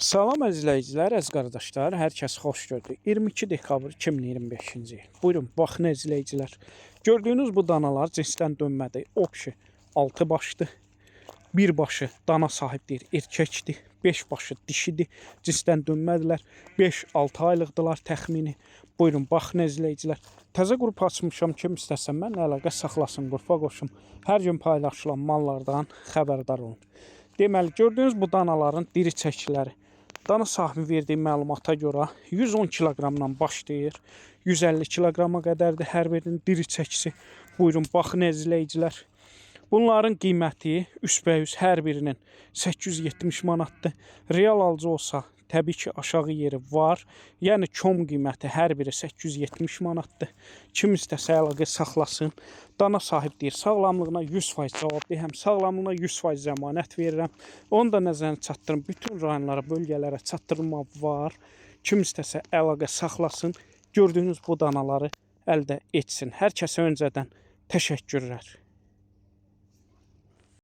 Salam əzizləyicilər, əziz qardaşlar, hər kəs xoş gördük. 22 dekabr 2025-ci il. Buyurun, baxın əzizləyicilər. Gördüyünüz bu danalar cinsdən dönmədir. Opşi 6 başdır. Bir başı dana sahibdir, erkəkdir. 5 başı dişidir. Cinsdən dönmədilər. 5-6 aylıqdılar təxmini. Buyurun, baxın əzizləyicilər. Təzə qrup açmışam, kim istəsən mənlə əlaqə saxlasın, qrupa qoşum. Hər gün paylaşılan mallardan xəbərdar olun. Deməli, gördüyünüz bu danaların diri çəkiləri. Dana sahibi verdiyi məlumata görə 110 kiloqramdan başlayır. 150 kiloqrama qədərdir hər birinin diri çəkisi. Buyurun, baxın əzizləyicilər. Bunların qiyməti üsbəyüz hər birinin 870 manatdır. Real alıcı olsa təbii ki aşağı yeri var. Yəni kom qiyməti hər biri 870 manatdır. Kim istəsə əlaqə saxlasın. Dana sahib deyir, sağlamlığına 100% cavabdır. Həm sağlamlığına 100% zəmanət verirəm. Onu da nəzərinə çatdırın. Bütün rayonlara, bölgələrə çatdırma var. Kim istəsə əlaqə saxlasın. Gördüyünüz bu danaları əldə etsin. Hər kəsə öncədən təşəkkürlər.